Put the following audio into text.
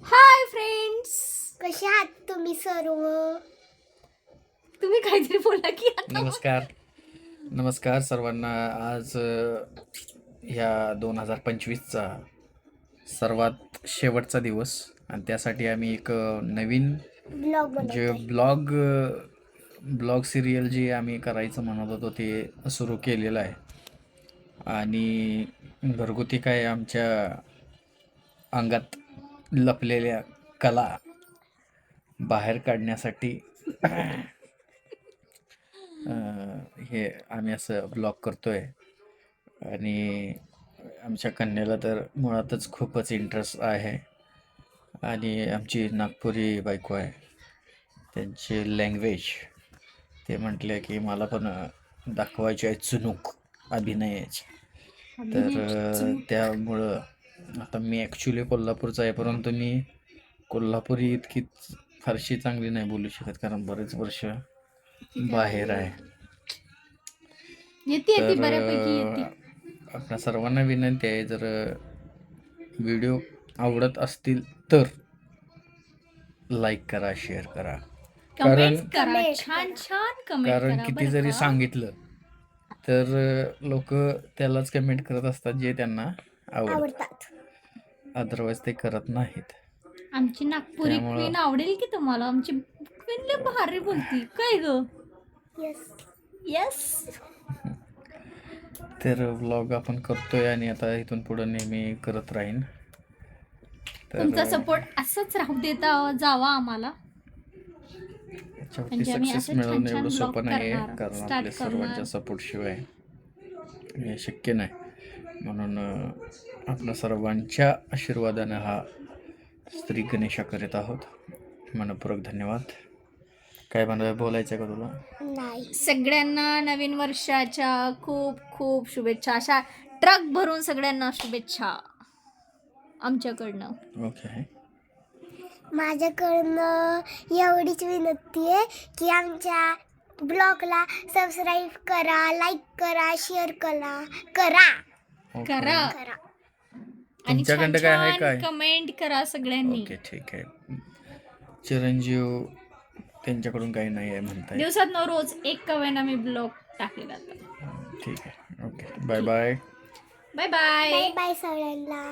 Hi friends, कसे आहात तुम्ही सर्व? तुम्ही काहीतरी बोला की आता. नमस्कार सर्वांना. आज ह्या 2025चा सर्वात शेवटचा दिवस आणि त्यासाठी आम्ही एक नवीन ब्लॉग जे बनवतोय. ब्लॉग सिरियल जे आम्ही करायचं म्हणत होतो ते सुरू केलेलं आहे. आणि घरगुती काय आमच्या अंगात लपलेल्या कला बाहेर काढण्यासाठी हे आम्ही असं ब्लॉग करतोय. आणि आमच्या कन्याला तर मुळातच खूपच इंटरेस्ट आहे. आणि आमची नागपुरी बायको आहे, त्यांची लँग्वेज ते म्हटले की मला पण दाखवायची आहे चुणूक अभिनयाची. तर त्यामुळं आता मी ॲक्च्युली कोल्हापूरचा आहे, परंतु मी कोल्हापुरी इतकी फारशी चांगली नाही बोलू शकत कारण बरेच वर्ष बाहेर आहे. येते बऱ्यापैकी येते. आपल्या सर्वांना विनंती आहे, जर व्हिडिओ आवडत असतील तर लाईक करा, शेअर करा, कमेंट करा, comment छान करा. छान कमेंट कारण करा. किती बरं जरी का? सांगितलं तर लोक त्यालाच कमेंट करत असतात जे त्यांना आवडतात. अदरवाईज ते करत नाहीत. आमची नागपुरी त्यामुळं- क्वीन आवडेल की तुम्हाला. आमची क्वीन लय भारी बोलती. काय ग? येस. येस. तर व्लॉग आपण करतोय आणि आता इथून पुढे नेहमी करत राहीन. तुमचा सपोर्ट असंच राहू देता जावा आम्हाला. म्हणजे आम्ही सक्सेस असं मिळवणं छान एवढं छान सोपं ब्लॉग नाही आहे, करणार, कारण स्टार्ट आपल्या करणार. सर्वांच्या सपोर्ट शिवाय हे शक्य नाही. म्हणून आपल्या सर्वांच्या आशीर्वादानं हा स्त्री गणेशा करीत आहोत. मनपूर्वक धन्यवाद. काय बोलायचं का तुला? नाही. सगळ्यांना नवीन वर्षाच्या खूप खूप शुभेच्छा. अशा ट्रक भरून सगळ्यांना शुभेच्छा आमच्याकडनं. ओके. माझ्याकडनं एवढीच विनंती आहे की आमच्या ब्लॉगला सबस्क्राईब करा, लाईक करा, शेअर करा. करा करा. आणि तुमच्याकडं काय आहे काय? कमेंट करा सगळ्यांनी. ओके, ठीक आहे. चिरंजीव त्यांच्याकडून काही नाही आहे म्हणताय. दिवसात रोज एक कवेना मी ब्लॉग टाकलेला. ठीक आहे. Okay, bye bye. Bye bye. Bye bye सगळ्यांना.